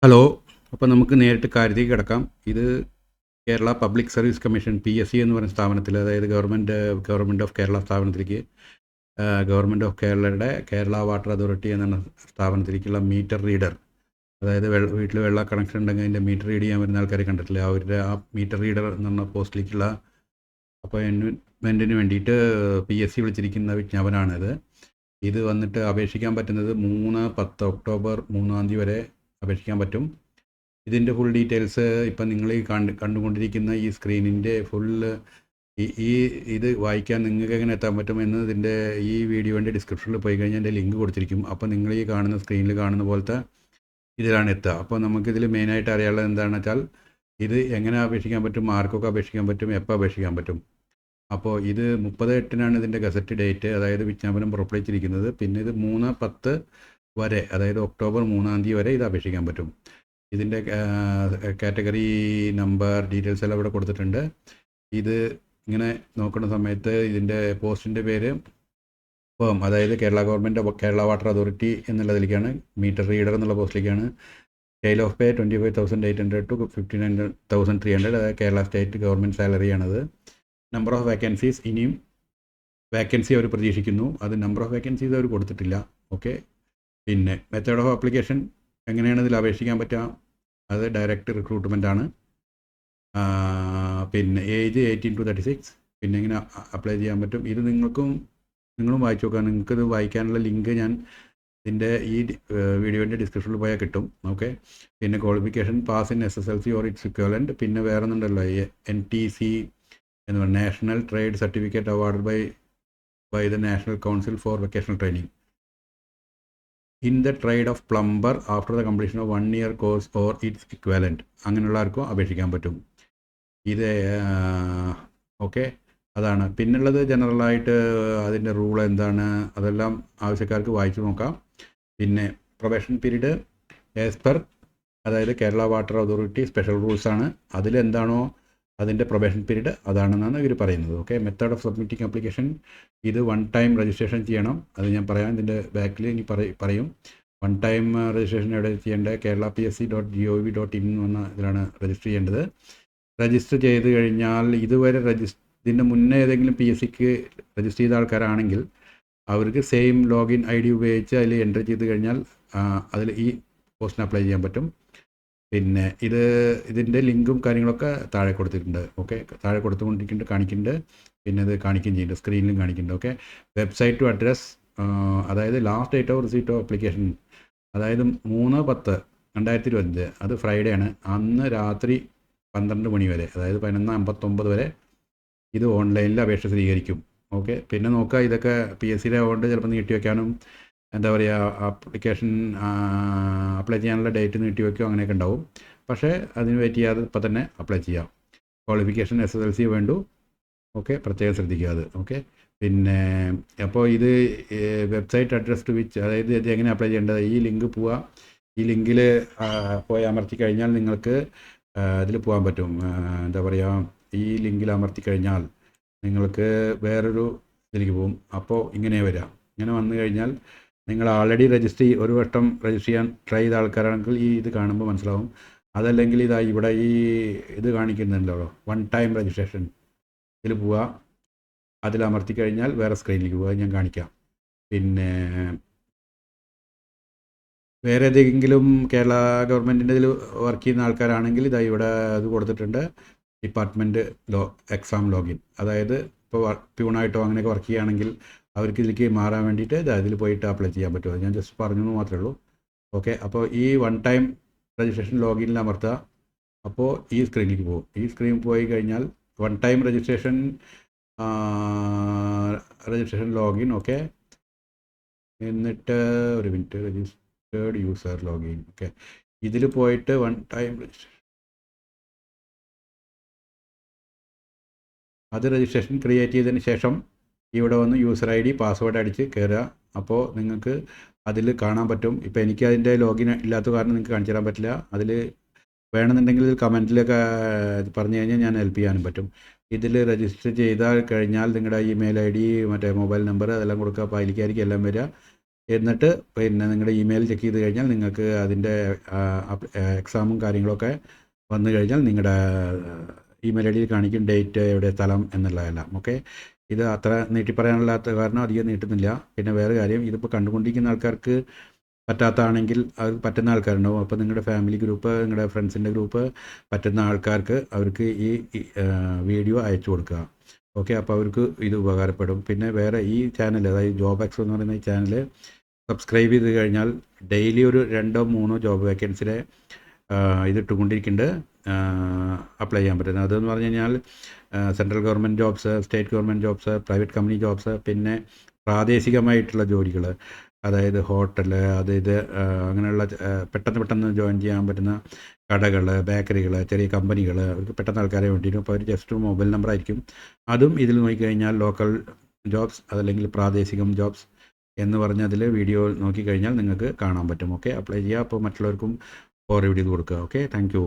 Hello. അപ്പോൾ നമുക്ക് നേരിട്ട് കാര്യത്തിലേക്ക് കിടക്കാം. ഇത് Kerala public service commission PSC എന്ന് പറയുന്ന സ്ഥാപനത്തിൽ, അതായത് ഗവൺമെൻറ് ഓഫ് കേരള സ്ഥാപനത്തിലേക്ക്, ഗവൺമെൻറ് ഓഫ് കേരളയുടെ കേരള വാട്ടർ അതോറിറ്റി എന്ന സ്ഥാപനത്തിലേക്കുള്ള മീറ്റർ റീഡർ, അതായത് വീട്ടിൽ വെള്ള കണക്ഷൻ ഉണ്ടെങ്കിൽ അതിൻ്റെ മീറ്റർ റീഡ് ചെയ്യാൻ വരുന്ന ആൾക്കാരെ കണ്ടിട്ടില്ല, അവരുടെ ആ മീറ്റർ റീഡർ എന്ന് പറഞ്ഞ പോസ്റ്റിലേക്കുള്ള അപ്പോയിൻമെൻറ്റിന് വേണ്ടിയിട്ട് PSC വിളിച്ചിരിക്കുന്ന വിജ്ഞാപനമാണിത്. ഇത് വന്നിട്ട് അപേക്ഷിക്കാൻ പറ്റുന്നത് 3-10 ഒക്ടോബർ 3 വരെ അപേക്ഷിക്കാൻ പറ്റും. ഇതിൻ്റെ ഫുൾ ഡീറ്റെയിൽസ് ഇപ്പം നിങ്ങൾ ഈ കണ്ടുകൊണ്ടിരിക്കുന്ന ഈ സ്ക്രീനിൻ്റെ ഫുള്ള് ഇത് വായിക്കാൻ നിങ്ങൾക്ക് എങ്ങനെ എത്താൻ പറ്റും എന്നതിൻ്റെ ഈ വീഡിയോൻ്റെ ഡിസ്ക്രിപ്ഷനിൽ പോയി കഴിഞ്ഞാൽ എൻ്റെ ലിങ്ക് കൊടുത്തിരിക്കും. അപ്പോൾ നിങ്ങൾ ഈ കാണുന്ന സ്ക്രീനിൽ കാണുന്ന പോലത്തെ ഇതിലാണ് എത്തുക. അപ്പോൾ നമുക്കിതിൽ മെയിനായിട്ട് അറിയാനുള്ളത് എന്താണെന്ന് വെച്ചാൽ, ഇത് എങ്ങനെ അപേക്ഷിക്കാൻ പറ്റും, ആർക്കൊക്കെ അപേക്ഷിക്കാൻ പറ്റും, എപ്പോൾ അപേക്ഷിക്കാൻ പറ്റും. അപ്പോൾ ഇത് 30/8 ഇതിൻ്റെ ഗസറ്റ് ഡേറ്റ്, അതായത് വിജ്ഞാപനം പുറപ്പെടുവിച്ചിരിക്കുന്നത്. പിന്നെ ഇത് 3-10 വരെ, അതായത് ഒക്ടോബർ 3 വരെ ഇത് അപേക്ഷിക്കാൻ പറ്റും. ഇതിൻ്റെ കാറ്റഗറി നമ്പർ ഡീറ്റെയിൽസ് എല്ലാം ഇവിടെ കൊടുത്തിട്ടുണ്ട്. ഇത് ഇങ്ങനെ നോക്കുന്ന സമയത്ത് ഇതിൻ്റെ പോസ്റ്റിൻ്റെ പേര് ഫേം, അതായത് കേരള വാട്ടർ അതോറിറ്റി എന്നുള്ളതിലേക്കാണ്. മീറ്റർ റീഡർ എന്നുള്ള പോസ്റ്റിലേക്കാണ്. സ്കെയിൽ ഓഫ് പേ 25,800 to 59,300, അതായത് കേരള സ്റ്റേറ്റ് ഗവൺമെൻറ് സാലറിയാണത്. നമ്പർ ഓഫ് വേക്കൻസീസ്, ഇനിയും വേക്കൻസി അവർ പ്രതീക്ഷിക്കുന്നു. അത് നമ്പർ ഓഫ് വേക്കൻസീസ് അവർ കൊടുത്തിട്ടില്ല. ഓക്കെ. പിന്നെ മെത്തേഡ് ഓഫ് ആപ്ലിക്കേഷൻ, എങ്ങനെയാണ് ഇതിൽ അപേക്ഷിക്കാൻ പറ്റുക, അത് ഡയറക്റ്റ് റിക്രൂട്ട്മെൻ്റ് ആണ്. പിന്നെ ഏജ് 18 to 36. പിന്നെ ഇങ്ങനെ അപ്ലൈ ചെയ്യാൻ പറ്റും. ഇത് നിങ്ങളും വായിച്ചു നോക്കുക. നിങ്ങൾക്കിത് വായിക്കാനുള്ള ലിങ്ക് ഞാൻ ഇതിൻ്റെ ഈ വീഡിയോൻ്റെ ഡിസ്ക്രിപ്ഷനിൽ പോയാൽ കിട്ടും. ഓക്കെ. പിന്നെ qualification pass in SSLC or its equivalent. പിന്നെ വേറെ ഒന്നുണ്ടല്ലോ, NTC എന്ന് പറയുന്നത് national trade certificate award by the national council for vocational training in the trade of plumber after the completion of 1 year course or its equivalent. അങ്ങനെയുള്ളവർക്കും അപേക്ഷിക്കാൻ പറ്റും. ഇത് okay, അതാണ്. പിന്നുള്ളത് ജനറലായിട്ട് അതിൻ്റെ റൂൾ എന്താണ്, അതെല്ലാം ആവശ്യക്കാർക്ക് വായിച്ചു നോക്കാം. പിന്നെ പ്രൊബേഷൻ പീരീഡ് ആസ് പെർ, അതായത് കേരള വാട്ടർ അതോറിറ്റി സ്പെഷ്യൽ റൂൾസാണ്. അതിലെന്താണോ അതിൻ്റെ പ്രൊബേഷൻ പീരീഡ് അതാണെന്നാണ് ഇവർ പറയുന്നത്. Okay. Method of submitting application, ഇത് 1 time രജിസ്ട്രേഷൻ ചെയ്യണം. അത് ഞാൻ പറയാം, ഇതിൻ്റെ ബാക്കിൽ ഇനി പറയും. 1 time രജിസ്ട്രേഷൻ എവിടെ ചെയ്യേണ്ടത്, keralapsc.gov.in എന്ന് പറഞ്ഞ ഇതിലാണ് രജിസ്റ്റർ ചെയ്യേണ്ടത്. രജിസ്റ്റർ ചെയ്ത് കഴിഞ്ഞാൽ ഇതുവരെ ഇതിൻ്റെ മുന്നേ ഏതെങ്കിലും PSCക്ക് രജിസ്റ്റർ ചെയ്ത ആൾക്കാരാണെങ്കിൽ അവർക്ക് സെയിം ലോഗിൻ ID ഉപയോഗിച്ച് അതിൽ എൻ്റർ ചെയ്ത് കഴിഞ്ഞാൽ അതിൽ ഈ പോസ്റ്റിന് അപ്ലൈ ചെയ്യാൻ പറ്റും. പിന്നെ ഇതിൻ്റെ ലിങ്കും കാര്യങ്ങളൊക്കെ താഴെ കൊടുത്തിട്ടുണ്ട്. ഓക്കെ. താഴെ കാണിക്കുന്നുണ്ട്. പിന്നെ ഇത് കാണിക്കുകയും ചെയ്യുന്നുണ്ട്, സ്ക്രീനിലും കാണിക്കുന്നുണ്ട്. ഓക്കെ. വെബ്സൈറ്റ് ടു അഡ്രസ്, അതായത് last date of receipt of application, അതായത് 3/10/2025, അത് ഫ്രൈഡേ ആണ്. അന്ന് രാത്രി 12 മണി വരെ, അതായത് 11:59 വരെ ഇത് ഓൺലൈനിൽ അപേക്ഷ സ്വീകരിക്കും. ഓക്കെ. പിന്നെ നോക്കുക, ഇതൊക്കെ PSCയുടെ ആയതുകൊണ്ട് ചിലപ്പോൾ നീട്ടി വയ്ക്കാനും, എന്താ പറയുക, ആപ്ലിക്കേഷൻ അപ്ലൈ ചെയ്യാനുള്ള ഡേറ്റ് നീട്ടി വയ്ക്കുകയോ അങ്ങനെയൊക്കെ ഉണ്ടാവും. പക്ഷേ അതിന് വെയിറ്റ് ചെയ്യാതെ ഇപ്പം തന്നെ അപ്ലൈ ചെയ്യാം. ക്വാളിഫിക്കേഷൻ SSLC വേണ്ടു. ഓക്കെ. പ്രത്യേകം ശ്രദ്ധിക്കുക അത്. ഓക്കെ. പിന്നെ അപ്പോൾ ഇത് വെബ്സൈറ്റ് അഡ്രസ് ടു വിച്ച്, അതായത് ഇത് എങ്ങനെ അപ്ലൈ ചെയ്യേണ്ടത്, ഈ ലിങ്ക് പോവുക. ഈ ലിങ്കിൽ പോയി അമർത്തി കഴിഞ്ഞാൽ നിങ്ങൾക്ക് ഇതിൽ പോകാൻ പറ്റും. എന്താ പറയുക, ഈ ലിങ്കിൽ അമർത്തി കഴിഞ്ഞാൽ നിങ്ങൾക്ക് വേറൊരു ഇതിലേക്ക് പോകും. അപ്പോൾ ഇങ്ങനെ വരാം. ഇങ്ങനെ വന്നു കഴിഞ്ഞാൽ നിങ്ങൾ ആൾറെഡി ഒരു വട്ടം രജിസ്റ്റർ ചെയ്യാൻ ട്രൈ ചെയ്ത ആൾക്കാരാണെങ്കിൽ ഈ ഇത് കാണുമ്പോൾ മനസ്സിലാവും. അതല്ലെങ്കിൽ ഇവിടെ ഈ ഇത് കാണിക്കുന്നുണ്ടല്ലോ, 1 time രജിസ്ട്രേഷൻ, ഇതിൽ പോവുക. അതിൽ അമർത്തി കഴിഞ്ഞാൽ വേറെ സ്ക്രീനിലേക്ക് പോവുക. ഞാൻ കാണിക്കാം. പിന്നെ വേറെ ഏതെങ്കിലും കേരള ഗവൺമെൻറ്റിൻ്റെ ഇതിൽ വർക്ക് ചെയ്യുന്ന ആൾക്കാരാണെങ്കിൽ ഇവിടെ അത് കൊടുത്തിട്ടുണ്ട്, ഡിപ്പാർട്ട്മെൻറ്റ് എക്സാം ലോഗിൻ. അതായത് ഇപ്പോൾ പ്യൂണായിട്ടോ അങ്ങനെയൊക്കെ വർക്ക് ചെയ്യുകയാണെങ്കിൽ അവർക്ക് ഇതിലേക്ക് മാറാൻ വേണ്ടിയിട്ട് അതിൽ പോയിട്ട് അപ്ലൈ ചെയ്യാൻ പറ്റുമോ, ഞാൻ ജസ്റ്റ് പറഞ്ഞു എന്ന് മാത്രമേ ഉള്ളൂ. ഓക്കെ. അപ്പോൾ ഈ 1 time രജിസ്ട്രേഷൻ ലോഗിനിൽ അമർത്തുക. അപ്പോൾ ഈ സ്ക്രീനിലേക്ക് പോകും. ഈ സ്ക്രീൻ പോയി കഴിഞ്ഞാൽ 1 time രജിസ്ട്രേഷൻ ലോഗിൻ. ഓക്കെ. എന്നിട്ട് ഒരു minute, registered user login. Okay. ഇതിൽ പോയിട്ട് 1 time രജിസ്ട്രേഷൻ, അത് രജിസ്ട്രേഷൻ ക്രിയേറ്റ് ചെയ്തതിന് ശേഷം ഇവിടെ വന്ന് യൂസർ ID പാസ്വേഡ് അടിച്ച് കയറുക. അപ്പോൾ നിങ്ങൾക്ക് അതിൽ കാണാൻ പറ്റും. ഇപ്പോൾ എനിക്ക് അതിൻ്റെ ലോഗിൻ ഇല്ലാത്ത കാരണം നിങ്ങൾക്ക് കാണിച്ചു തരാൻ പറ്റില്ല. അതിൽ വേണമെന്നുണ്ടെങ്കിൽ കമൻറ്റിലൊക്കെ പറഞ്ഞു കഴിഞ്ഞാൽ ഞാൻ ഹെൽപ്പ് ചെയ്യാനും പറ്റും. ഇതിൽ രജിസ്റ്റർ ചെയ്താൽ കഴിഞ്ഞാൽ നിങ്ങളുടെ ഇമെയിൽ ID, മറ്റേ മൊബൈൽ നമ്പർ അതെല്ലാം കൊടുക്കുക. അപ്പോൾ അതിലേക്കായിരിക്കും എല്ലാം വരിക. എന്നിട്ട് പിന്നെ നിങ്ങളുടെ ഇമെയിൽ ചെക്ക് ചെയ്ത് കഴിഞ്ഞാൽ നിങ്ങൾക്ക് അതിൻ്റെ എക്സാമും കാര്യങ്ങളൊക്കെ വന്നു കഴിഞ്ഞാൽ നിങ്ങളുടെ ഇമെയിൽ ഐ ഡിയിൽ കാണിക്കും ഡേറ്റ്, എവിടെ, സ്ഥലം എന്നുള്ളതെല്ലാം. ഓക്കെ, ഇത് അത്ര നീട്ടി പറയാനുള്ളാത്ത കാരണം അധികം നീട്ടുന്നില്ല. പിന്നെ വേറെ കാര്യം, ഇതിപ്പോൾ കണ്ടുകൊണ്ടിരിക്കുന്ന ആൾക്കാർക്ക് പറ്റാത്തതാണെങ്കിൽ അത് പറ്റുന്ന ആൾക്കാരുണ്ടാവും. അപ്പോൾ നിങ്ങളുടെ ഫാമിലി ഗ്രൂപ്പ്, നിങ്ങളുടെ ഫ്രണ്ട്സിൻ്റെ ഗ്രൂപ്പ് പറ്റുന്ന ആൾക്കാർക്ക് അവർക്ക് ഈ വീഡിയോ അയച്ചു കൊടുക്കുക. ഓക്കെ, അപ്പോൾ അവർക്ക് ഇത് ഉപകാരപ്പെടും. പിന്നെ വേറെ ഈ ചാനൽ, അതായത് ജോബ് എക്സ് എന്ന് പറയുന്ന ഈ ചാനൽ സബ്സ്ക്രൈബ് ചെയ്ത് കഴിഞ്ഞാൽ ഡെയിലി ഒരു 2-3 ജോബ് വേക്കൻസിയുടെ ഇതിട്ടുകൊണ്ടിരിക്കുന്നുണ്ട്, അപ്ലൈ ചെയ്യാൻ പറ്റുന്നത്. അതെന്ന് പറഞ്ഞു കഴിഞ്ഞാൽ central government jobs, state government jobs, private company jobs, പിന്നെ പ്രാദേശികമായിട്ടുള്ള ജോലികൾ, അതായത് ഹോട്ടൽ, ഇത് അങ്ങനെയുള്ള പെട്ടെന്ന് ജോയിൻ ചെയ്യാൻ പറ്റുന്ന കടകൾ, ബേക്കറികൾ, ചെറിയ കമ്പനികൾ, അവർക്ക് പെട്ടെന്ന് ആൾക്കാരെ വേണ്ടിയിട്ടും. അപ്പോൾ അവർ ജസ്റ്റ് മൊബൈൽ നമ്പർ ആയിരിക്കും. അതും ഇതിൽ നോക്കിക്കഴിഞ്ഞാൽ ലോക്കൽ ജോബ്സ് അതല്ലെങ്കിൽ പ്രാദേശികം ജോബ്സ് എന്ന് പറഞ്ഞതിൽ വീഡിയോ നോക്കിക്കഴിഞ്ഞാൽ നിങ്ങൾക്ക് കാണാൻ പറ്റും. ഓക്കെ, അപ്ലൈ ചെയ്യുക. അപ്പോൾ മറ്റുള്ളവർക്കും ഫോർവേഡ് ചെയ്ത് കൊടുക്കുക. Okay, thank you.